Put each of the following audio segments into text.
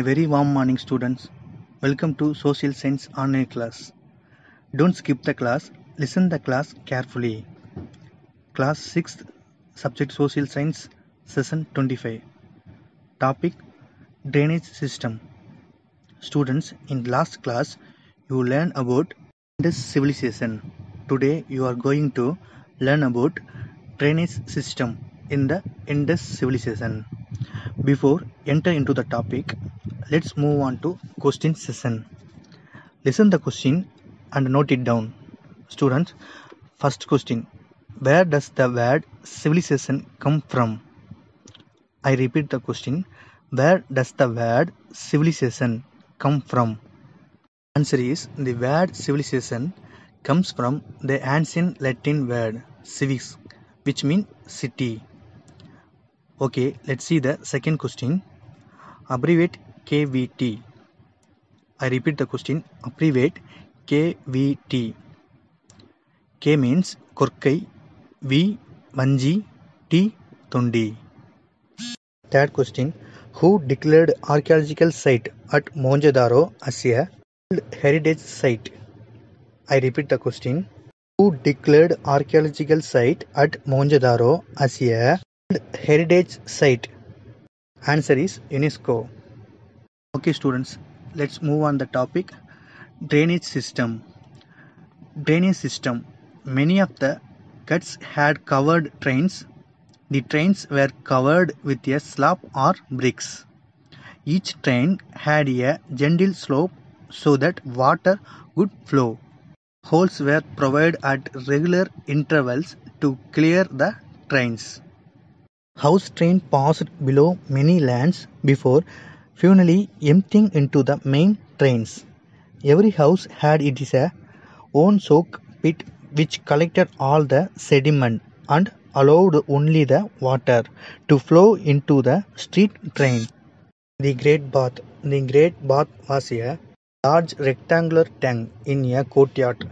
A very warm morning, students. Welcome to Social Science online class. Don't skip the class, listen the class carefully. Class 6th, subject Social Science, session 25. Topic Drainage System. Students, in last class, you learned about Indus civilization. Today, you are going to learn about drainage system in the Indus civilization. Before enter into the topic, let's move on to question session. Listen the question and note it down. Students, first question. Where does the word civilization come from? I repeat the question. Where does the word civilization come from? Answer is the word civilization comes from the ancient Latin word civis, which means city. Okay, let's see the second question. Abbreviate KVT. I repeat the question. Abbreviate KVT. K means Korkai, V Vanji, T Tondi. Third question. Who declared archaeological site at Mohenjo-daro as a World Heritage Site? I repeat the question. Who declared archaeological site at Mohenjo-daro as a World Heritage Site? Answer is UNESCO. Okay students, let's move on the topic drainage system. Drainage system. Many of the cuts had covered drains. The drains were covered with a slab or bricks. Each drain had a gentle slope so that water would flow. Holes were provided at regular intervals to clear the drains. House drain passed below many lands before finally emptying into the main drains. Every house had its own soak pit which collected all the sediment and allowed only the water to flow into the street drain. The Great Bath. The Great Bath was a large rectangular tank in a courtyard.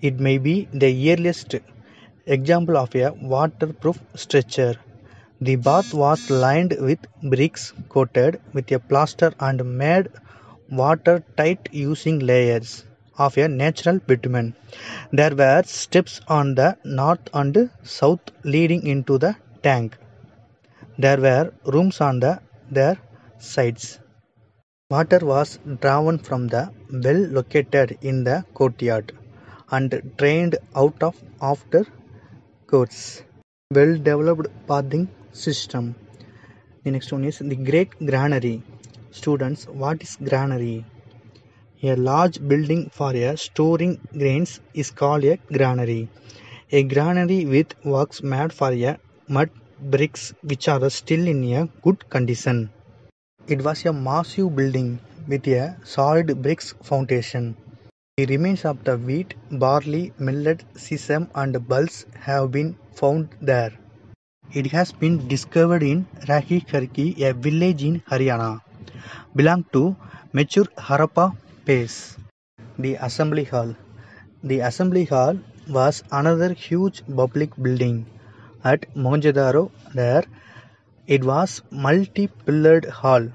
It may be the earliest example of a waterproof structure. The bath was lined with bricks coated with a plaster and made watertight using layers of a natural bitumen. There were steps on the north and south leading into the tank. There were rooms on their sides. Water was drawn from the well located in the courtyard and drained out of after courts. Well developed bathing system. The next one is the Great Granary. Students, what is granary? A large building for storing grains is called a granary. A granary with works made for mud bricks which are still in a good condition. It was a massive building with a solid bricks foundation. The remains of the wheat, barley, millet, sesame and pulse have been found there. It has been discovered in Rahi Karki, a village in Haryana, belong to mature Harappa phase. The Assembly Hall. The Assembly Hall was another huge public building at Mohenjo-daro. There, it was multi-pillared hall,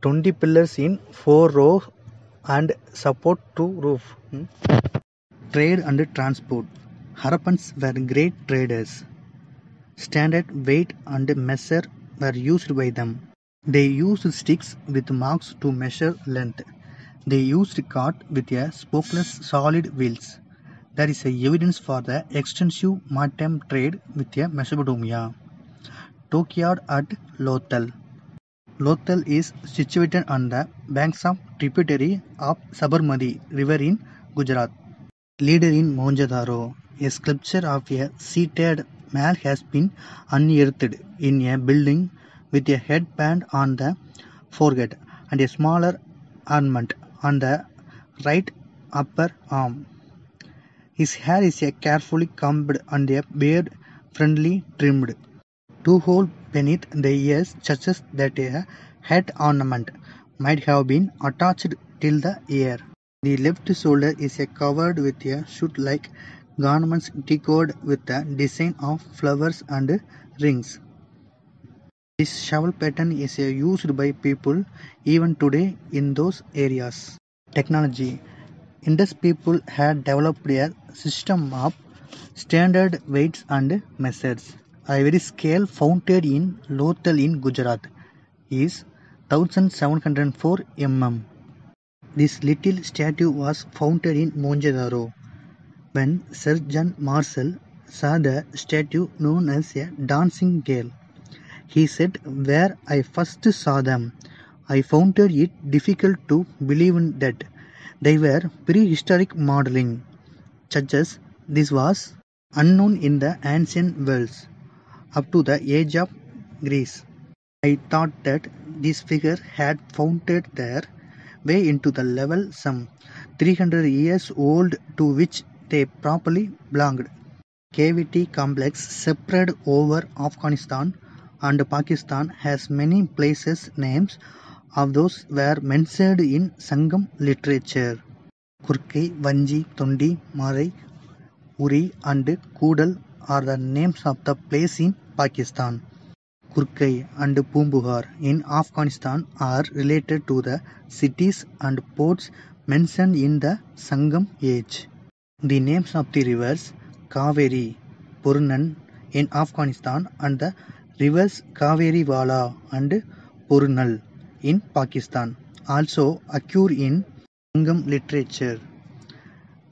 20 pillars in 4 rows and support to roof. Trade and transport. Harappans were great traders. Standard weight and measure were used by them. They used sticks with marks to measure length. They used cart with a spokeless solid wheels. There is evidence for the extensive maritime trade with Mesopotamia. Dockyard at Lothal. Lothal is situated on the banks of tributary of Sabarmati River in Gujarat. Leader in Mohenjo-daro. A sculpture of a seated man has been unearthed in a building with a headband on the forehead and a smaller ornament on the right upper arm. His hair is carefully combed and a beard friendly trimmed. 2 holes beneath the ears suggests that a head ornament might have been attached till the ear. The left shoulder is covered with a shoot-like garments decorated with a design of flowers and rings. This shovel pattern is used by people even today in those areas. Technology. Indus people had developed a system of standard weights and measures. Ivory scale founded in Lothal in Gujarat is 1704 mm. This little statue was founded in Mohenjo-daro. When Sir John Marshall saw the statue known as a dancing girl, he said, "Where I first saw them, I found it difficult to believe that they were prehistoric modeling. Judges, this was unknown in the ancient world up to the age of Greece. I thought that this figure had found their way into the level some 300 years old to which they properly belonged." Cavity complex spread over Afghanistan and Pakistan has many places names of those were mentioned in Sangam literature. Kurkai, Vanji, Tondi, Marai, Uri and Kudal are the names of the place in Pakistan. Kurkai and Pumbuhar in Afghanistan are related to the cities and ports mentioned in the Sangam age. The names of the rivers Kaveri, Purnan in Afghanistan and the rivers Kaveriwala and Purnal in Pakistan also occur in Sangam literature.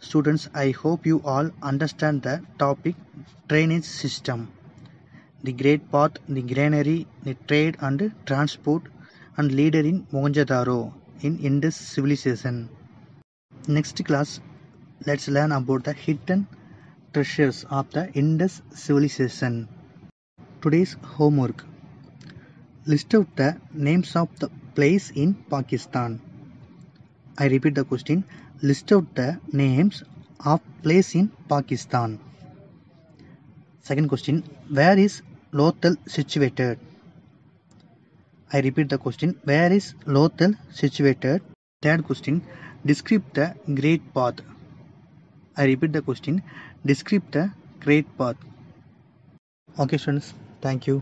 Students, I hope you all understand the topic drainage system. The Great Path, the granary, the trade and transport, and leader in Mohenjo-daro in Indus civilization. Next class, let's learn about the hidden treasures of the Indus civilization. Today's homework. List out the names of the place in Pakistan. I repeat the question. List out the names of place in Pakistan. Second question. Where is Lothal situated? I repeat the question. Where is Lothal situated? Third question. Describe the Great Path. I repeat the question. Describe the Great Path. Okay students, thank you.